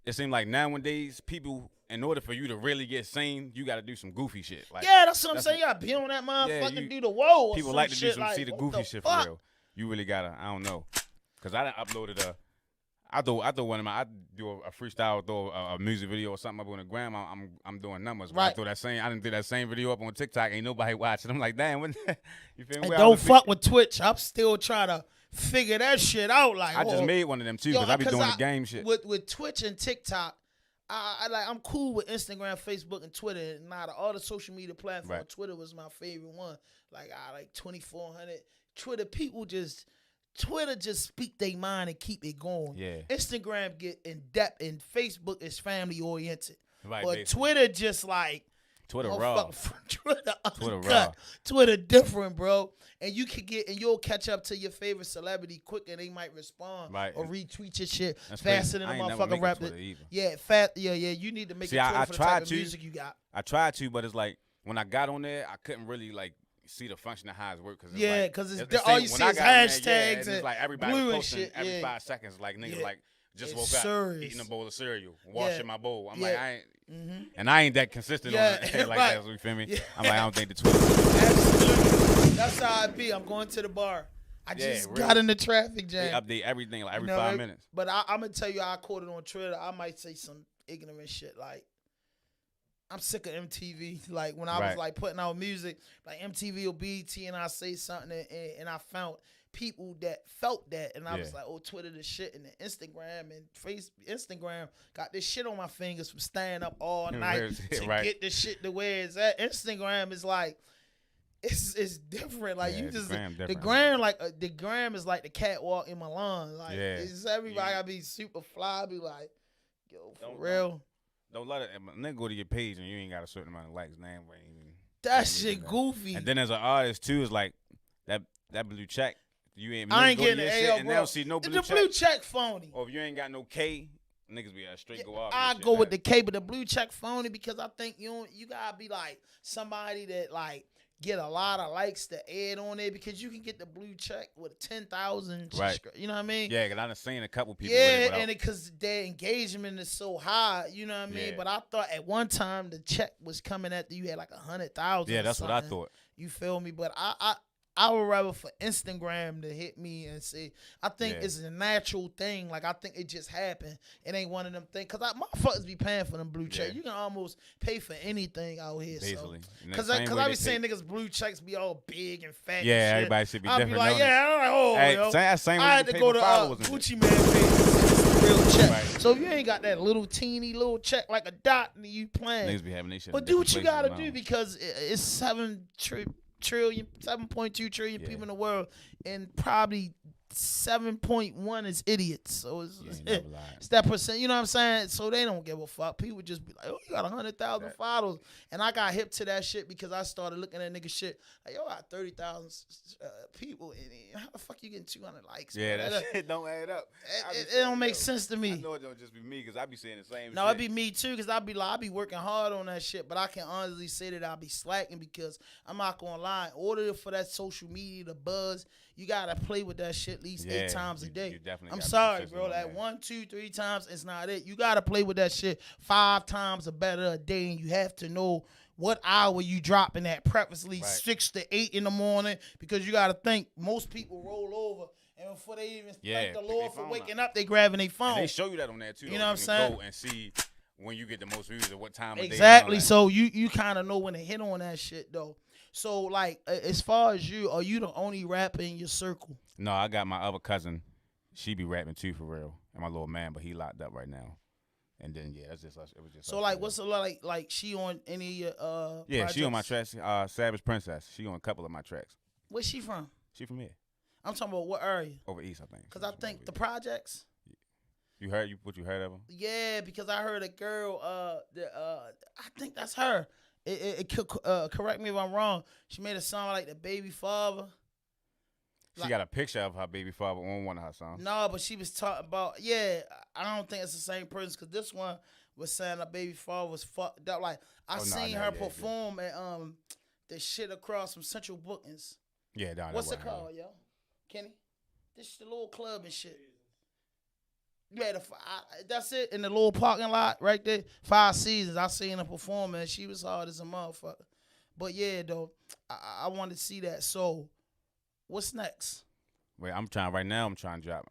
it seems like nowadays people, in order for you to really get seen, you got to do some goofy shit. Like Yeah, that's what I'm that's saying. You gotta be on that motherfucking you- do the whoa. Or people some like to do shit, some like, see the what goofy the shit fuck? for real. You really gotta. I don't know, cause I done uploaded I do one of my. I do a freestyle, throw a music video or something up on the gram. I'm doing numbers. When I Right. throw that same. I didn't do that same video up on TikTok. Ain't nobody watching. I'm like, damn. What, you feel me? And Where I don't was fuck with Twitch. I'm still trying to figure that shit out. Like I just oh, made one of them too, yo, cause I be doing I- the game shit. With Twitch and TikTok. I'm cool with Instagram, Facebook, and Twitter. Nah, all the social media platforms. Right. Twitter was my favorite one. Like I like 2,400. Twitter just speak their mind and keep it going. Yeah. Instagram get in depth, and Facebook is family oriented. Right, But basically. Twitter just like Twitter motherfucker, raw. Twitter Twitter uncut. raw. Twitter different, bro. And you can get and you'll catch up to your favorite celebrity quick, and they might respond Right. or retweet your shit That's faster crazy. than I a ain't never motherfucker make a rap. Twitter either. Yeah, fat. Yeah. You need to make See, a Twitter I for the tried type of to. music you got. I tried to, but it's like when I got on there, I couldn't really like see the function of how it works. Cause Yeah, like, 'cause it's the all same- you when see I is got on there, hashtags it's and like everybody blue and posting shit, every yeah. 5 seconds. Like niggas Yeah. like just It's woke up serious. eating a bowl of cereal, washing Yeah. my bowl. I'm Yeah. like, I ain't, Mm-hmm. and I ain't that consistent Yeah, on it like right. that. So you feel me? Yeah. I'm like, I don't think the Twitter. Absolutely. That's how I be. I'm going to the bar. I just really. got in the traffic They jam. update everything like every You know, 5 minutes. But I'm gonna tell you, I caught it on Twitter. I might say some ignorant shit like, I'm sick of MTV. Like when I was Right. like putting out music, like MTV or BT, and I say something, and I found people that felt that, and I was Yeah. like, oh, Twitter this shit, and the Instagram and Instagram got this shit on my fingers from staying up all night to Right. get the shit to where it's at. Instagram is like, it's different. Like Yeah, you it's just gram the different. gram like the gram is like the catwalk in Milan. Like Yeah. it's everybody You- gotta be super fly. Be like, yo, for Don't- real. Don't let it. Nigga go to your page and you ain't got a certain amount of likes. Name ain't even. That ain't shit even that. goofy. And then as an artist too, it's like that blue check. You ain't. I ain't niggas go to getting your the shit AL, and bro. they don't see no The blue check. blue check phony. Or if you ain't got no K, niggas be straight go off. I your shit, go with man. the K, but the blue check phony because I think you gotta be like somebody that like get a lot of likes to add on there because you can get the blue check with 10,000. Right. You know what I mean? Yeah, cause I done seen a couple people. with it Yeah, without- and because their engagement is so high, you know what I mean. Yeah. But I thought at one time the check was coming after you had like 100,000. yeah, or that's what I something. thought. You feel me? But I would rather for Instagram to hit me and say, I think Yeah. it's a natural thing. Like, I think it just happened. It ain't one of them things. Because motherfuckers be paying for them blue checks. Yeah. You can almost pay for anything out here. Basically, Because I be saying niggas blue checks be all big and fat. Yeah, and shit. everybody should be I'll different. be like, don't it? yeah, I'm like, oh, Hey, yo. same I way had you to pay go for to followers and shit. Gucci Man page. It's a real check. Right. So if you ain't got that little teeny little check like a dot, and you playing. Niggas be having they shit. But in do what different you gotta places do now. because it's 7.2 trillion Yeah. people in the world, and probably 7.1 is idiots. So You ain't never lied. it's that percent. You know what I'm saying? So they don't give a fuck. People just be like, "Oh, you got 100,000 That- followers," and I got hip to that shit because I started looking at nigga shit like, "Yo, I got 30,000 people in it. How the fuck you getting 200 likes?" Yeah, bro? that shit don't add up. I be It saying, don't make yo, sense to I me. know it don't just be me because I be saying the same. No, shit. it'd be me too, cause I be working hard on that shit, but I can honestly say that I be slacking because I'm not gonna lie. In order for that social media to buzz, you gotta play with that shit at least 8 times a you- day. you definitely I'm gotta be sorry, consistent bro. on That that. 1, 2, 3 times is not it. You gotta play with that shit 5 times or better a day, and you have to know what hour you dropping at, preferably Right. 6 to 8 in the morning, because you gotta think most people roll over. And before they even Yeah, thank the pick Lord their for phone waking up. up, they grabbing their And phone. they show you that on there too. You though. know what I'm can saying? Go and see when you get the most views or what time of day. and all Exactly. that. So you kind of know when to hit on that shit though. So like as far as you, are you the only rapper in your circle? No, I got my other cousin. She be rapping too for real, and my little man, but he locked up right now. And then yeah, that's just us. It was just So us like three. what's a lot like she on any of your Yeah, she on my projects? tracks. Savage Princess. She on a couple of my tracks. Where's she from? She from here, I'm talking about what area? over east, I think. Cause She I from think over the east. projects. You heard what you heard of her? Yeah, because I heard a girl. I think that's her. It could correct me if I'm wrong. She made a song like the Baby Father. She Like- got a picture of her baby father on one of her songs. No, but she was talking about, yeah, I don't think it's the same person because this one was saying her baby father was fucked up. Like, I Oh, nah, seen nah, her yeah, yeah. perform at the shit across from Central Bookings. Yeah, nah, that What's it wasn't her. called, yo? Kenny? This is the little club and shit. Yeah, that's it, in the little parking lot right there. 5 Seasons. I seen her perform and she was hard as a motherfucker. But yeah, though, I want to see that. So, what's next? Wait, I'm trying to drop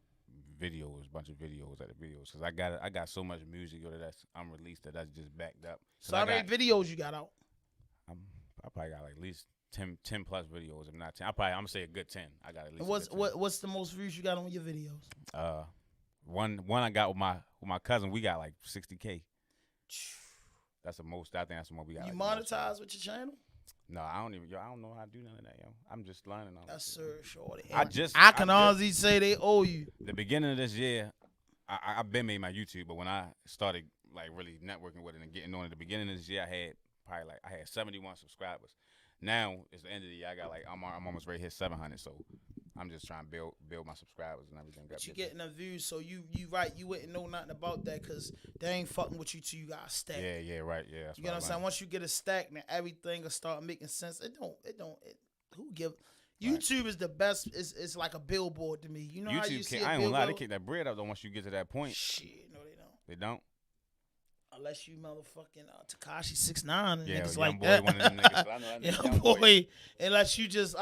videos, a bunch of videos at the videos, cause I got so much music that that's unreleased that's just backed up. 'Cause So how many videos you got out? I probably got like at least 10 plus videos, if not 10. I'm gonna say a good 10. I got at least. And a good 10. what's the most views you got on your videos? One I got with my cousin, we got like 60K. That's the most. I think that's the most we got. You like, the most. monetize with your channel? No, I don't know how to do none of that, yo. I'm just learning on That's this. sir, shorty. I can honestly say they owe you. The beginning of this year, I've been made my YouTube, but when I started like really networking with it and getting on at the beginning of this year, I had 71 subscribers. Now it's the end of the year. I got like I'm almost ready to hit 700. So I'm just trying to build my subscribers and everything. But you getting the views, so you right. You wouldn't know nothing about that because they ain't fucking with you till you got a stack. Yeah, right. Yeah, that's You get what I'm saying? learned. Once you get a stack, then everything will start making sense. Who give? Right. YouTube is the best. It's like a billboard to me. You know how you YouTube see can't. a I ain't gonna lie. They billboard? kick that bread up though once you get to that point. Shit, no, they don't. They don't. Unless you motherfucking Tekashi 6ix9ine and Yeah, niggas young like boy, that. one of them niggas. I know that Yeah, young boy. boy. Unless you just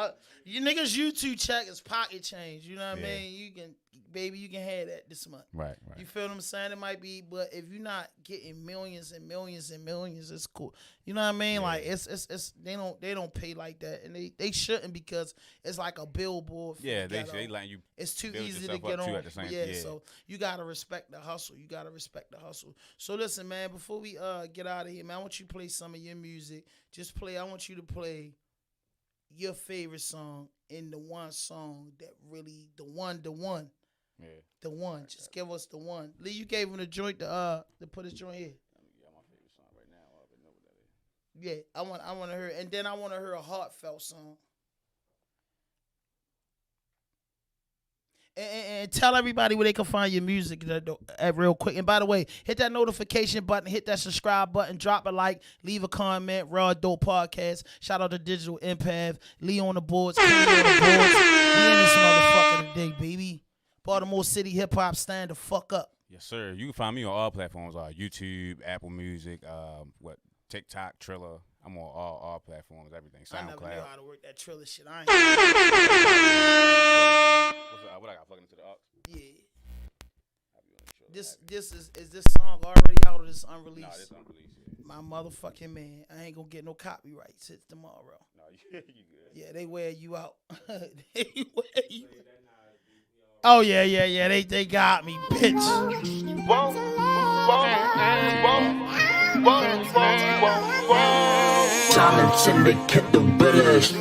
you niggas YouTube check is pocket change. You know what I Yeah. mean? You can, baby, you can have that this month. Right. You feel what I'm saying? It might be, but if you're not getting millions and millions and millions, it's cool. You know what I mean? Yeah. Like it's they don't pay like that, and they shouldn't, because it's like a billboard. For Yeah, the they ghetto. letting you. It's too build easy to yourself get up, too, on. at the same- Yeah, yeah. so you gotta respect the hustle. So listen, man, before we get out of here, man, I want you to play some of your music. Just play. I want you to play your favorite song and the one song that really the one. Yeah. The one. Just give us the one. Lee, you gave him the joint to put his joint here. Let me get my favorite song right now. I already know what that is. Yeah, I want to hear, and then I want to hear a heartfelt song. And tell everybody where they can find your music real quick. And by the way, hit that notification button, hit that subscribe button, drop a like, leave a comment. Rawdope Podcast. Shout out to Digital Empath, Lee on the boards, Kenny on the boards. We in this motherfucker today, baby. Baltimore City hip hop, stand the fuck up. Yes, sir. You can find me on all platforms: YouTube, Apple Music, TikTok, Triller. I'm on all platforms, everything. I never knew SoundCloud. how to work that Triller shit. I ain't. What I got plugged into the aux? Yeah. I'll be on the Triller. Is this song already out or this unreleased? No, this unreleased. My motherfucking man. I ain't gonna get no copyrights hit tomorrow. No, you good. Yeah, they wear you out. They wear you. Oh yeah. They got me, bitch. Silent syndicate the British.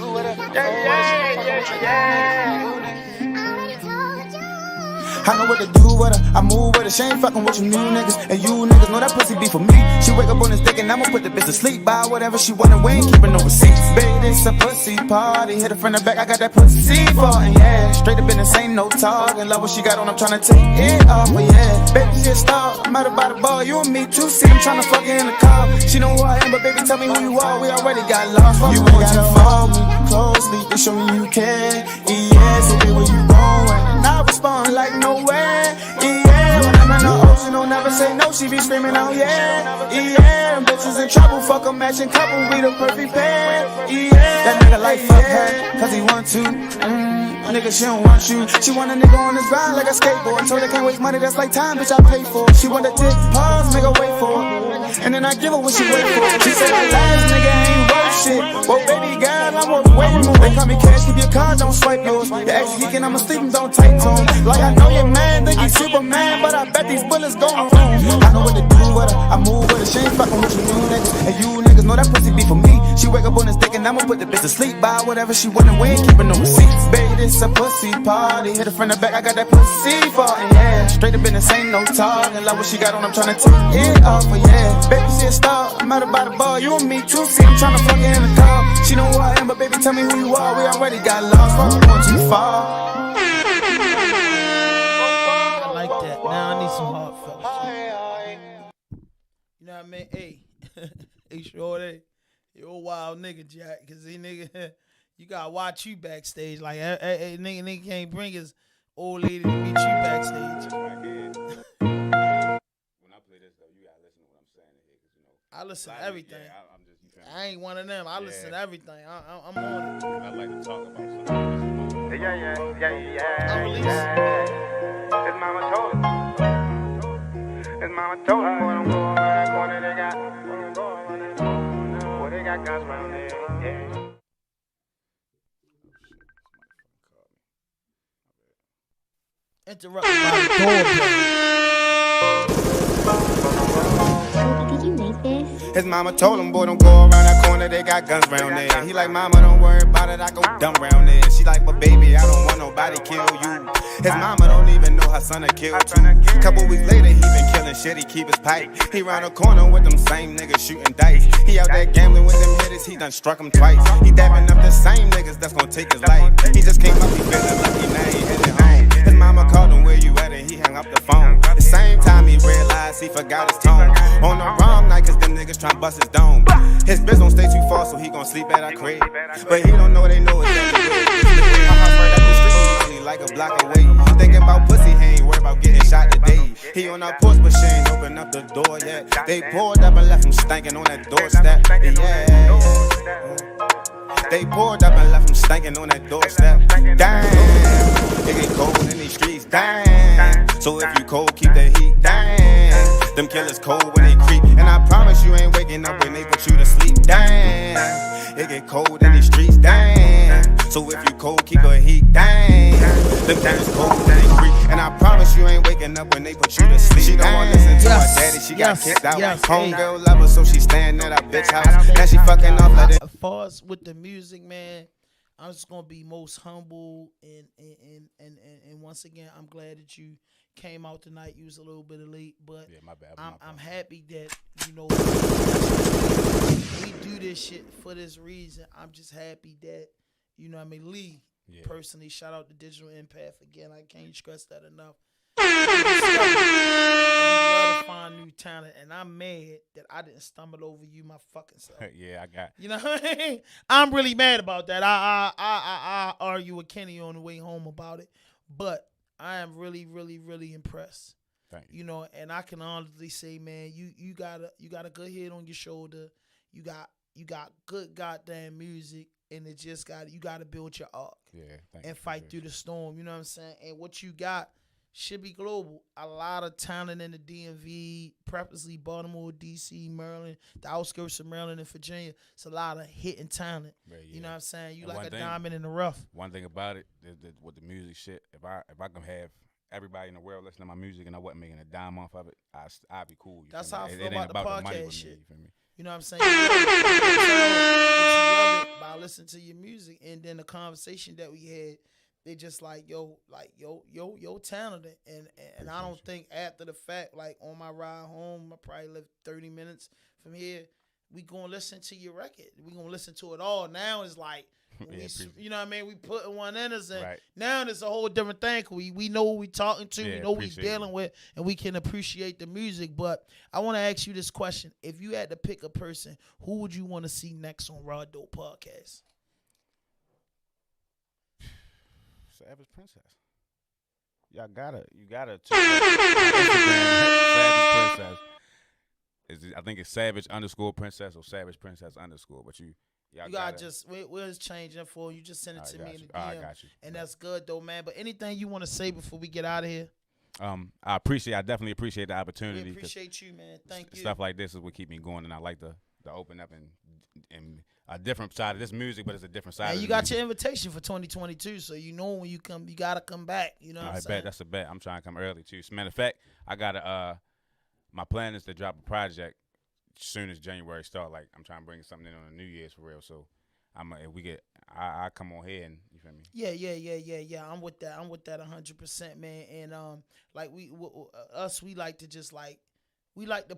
I know what to do with her, I move with her. She ain't fucking with you new niggas, and you niggas know that pussy be for me. She wake up on this dick and I'ma put the bitch to sleep. Buy whatever she want and we ain't keeping no receipts. Baby, this a pussy party. Hit her from the back, I got that pussy falling, yeah. Straight up in this ain't no talking. Love what she got on, I'm tryna take it off, but yeah. Baby, she a star, I'm out about the ball. You and me too, see, I'm tryna fuck her in the car. She know who I am, but baby, tell me who you are. We already got lost. You ain't gotta follow me closely, they show me you care. Yeah, so where you going? And I respond like nowhere. Yeah, when I'm in the ocean, don't never say no. She be screaming out, yeah. Them bitches in trouble, fuck a matching couple, we the perfect pair. Yeah, that nigga like fuck her, cause he want to. Nigga, she don't want you. She want a nigga on his grind like a skateboard. Told her can't waste money, that's like time, bitch, I pay for it. She want the dick, pause, nigga, wait for it. And then I give her what she wait for. She said that last nigga ain't worth shit. Well, baby girl, I'm worth way more. They call me Kash, keep your card, don't swipe yours. Your ex geeking, I'ma sleep and don't take to him. Like I know your man, think he's Superman, but I bet these bullets going home. I know what to do with her, I move with her. She ain't fucking with you new niggas, and you niggas know that pussy be for me. She wake up on this dick and I'ma put the bitch to sleep. Buy whatever she want and we ain't keeping no receipts. Baby, this a pussy party. Hit her from the back, I got that pussy falling, yeah. Straight up in this ain't no talking. Love what she got on, I'm tryna take it off, but yeah. Baby, she a star, I'm out about the ball. You and me too, see, I'm tryna fuck her in the car. She know who I am, but baby, tell me who you are. We already got lost, fuck, going too far. I like that. Now I need some heartfelt shit. You know what I mean? Hey, hey, Shorty, you a wild nigga, Jack. Cause he nigga, you gotta watch you backstage. Like, hey, nigga can't bring his old lady to meet you backstage. When I play this though, you gotta listen to what I'm saying here, cause you know. I listen to everything. Yeah, I'm just. You feel me? I ain't one of them. I listen to everything. I'm on it. I like to talk about something. Yeah. Unreleased. His mama told him. His mama told him, boy, don't go around that corner. They got, boy, they got guns around there. Yeah. Interrupted by the doorbell. Did you make this? His mama told him, boy, don't go around that corner, they got guns round there. He like, mama, don't worry about it, I go dumb round there. She like, but baby, I don't want nobody kill you. His mama don't even know her son a killed too. Couple weeks later, he been killing shit, he keep his pipe. He round the corner with them same niggas shooting dice. He out there gambling with them hitters, he done struck him twice. He dapping up the same niggas that's gonna take his life. He just came up, he feeling lucky, now he hit it home. His mama called him, where you at, and he hung up the phone. The same time he realized he forgot his tone. On the wrong night, cause them niggas tryna bust his dome. His bitch don't stay too far, so he gon' sleep at our crib. But he don't know they know it's that. My house right up the street. only like a block away. He thinking about pussy, he ain't worried about getting shot today. He on our porch, but she ain't open up the door yet. They poured up and left him stinking on that doorstep. Yeah. They poured up and left him stinking on that doorstep. Damn, it get cold in these streets. Damn, so if you cold, keep the heat. Damn, them killers cold when they creep. And I promise you ain't waking up when they put you to sleep. Damn, it get cold in these streets. Damn, so if you cold, keep the heat. Damn, them killers cold when they creep. And I promise you ain't waking up when they put you to sleep. She don't wanna listen to her daddy, she got kicked out. Homegirl love her, so she staying at her bitch house. Now she fucking off like that. As far as with the music, man, I'm just gonna be most humble and once again, I'm glad that you came out tonight. You was a little bit late, but Yeah, my bad. I'm happy that we do this shit for this reason. I'm just happy that Lee. Yeah. Personally, shout out to Digital Empath again. I can't stress that enough. We love to find new talent, and I'm mad that I didn't stumble over you, my fucking self. Yeah, I got. You know what I mean? I'm really mad about that. I argue with Kenny on the way home about it, but I am really, really, really impressed. Thank you. And I can honestly say, man, you got a good head on your shoulder. You got good goddamn music, and you got to build your arc. Yeah, thank and you. fight through the storm. You know what I'm saying? And what you got should be global. A lot of talent in the DMV, preferably Baltimore, DC, Maryland, the outskirts of Maryland and Virginia. It's a lot of hitting talent. Right, yeah. You know what I'm saying? You And like a thing, diamond in the rough. One thing about it, with the music shit, if I can have everybody in the world listening to my music and I wasn't making a dime off of it, I'd be cool. That's feel how me? I feel It ain't about the money podcast with shit. Me, you feel me? You know what I'm saying? You love it by listening to your music, and then the conversation that we had, they just like yo talented, and I don't think after the fact, like on my ride home, I probably live 30 minutes from here. We gonna listen to your record. We gonna listen to it all. Now it's like, you know what I mean? We putting one in us, and now it's a whole different thing. We know who we talking to. We know who we dealing with, and we can appreciate the music. But I want to ask you this question: if you had to pick a person, who would you want to see next on Rawdope Podcast? Savage Princess. You gotta check Savage Princess. I think it's Savage_Princess or Savage Princess_. But you gotta just we'll change it for you. Just send it to me in the DM. I got you. And that's good though, man. But anything you want to say before we get out of here? I definitely appreciate the opportunity. We appreciate you, man. Thank you. Stuff like this is what keep me going, and I like to open up and a different side of this music, but it's a different side. And you got your invitation for 2022, so when you come, you gotta come back. You know what I'm saying? Bet that's a bet. I'm trying to come early too. As a matter of fact, I got my plan is to drop a project as soon as January start. Like I'm trying to bring something in on the New Year's for real. So I come on here and you feel me? Yeah. I'm with that. 100%, man. And like we like to just like. Like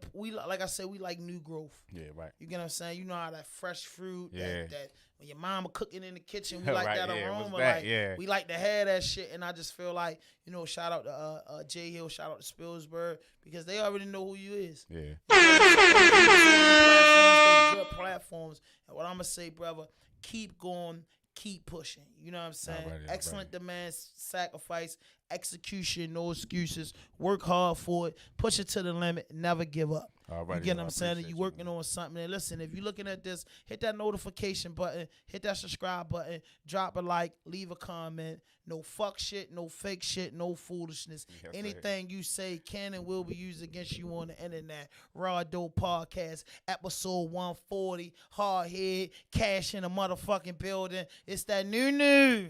I said, we like new growth. Yeah, right. You get what I'm saying? You know how that fresh fruit, yeah. that when your mama cooking in the kitchen, we like right, that yeah, aroma. We like to have that shit. And I just feel like, shout out to Jay Hill, shout out to Spillsburg, because they already know who you is. Yeah. Good platforms. And what I'm gonna say, brother, keep going, keep pushing. You know what I'm saying? Excellent demands, sacrifice, execution, no excuses. Work hard for it. Push it to the limit. Never give up. You get what I'm saying? You working on something. And listen, if you're looking at this, hit that notification button. Hit that subscribe button. Drop a like. Leave a comment. No fuck shit. No fake shit. No foolishness. Yes, anything you say can and will be used against you on the internet. Rawdope Podcast, episode 140. Hardhead. Kash in a motherfucking building. It's that new. Yeah.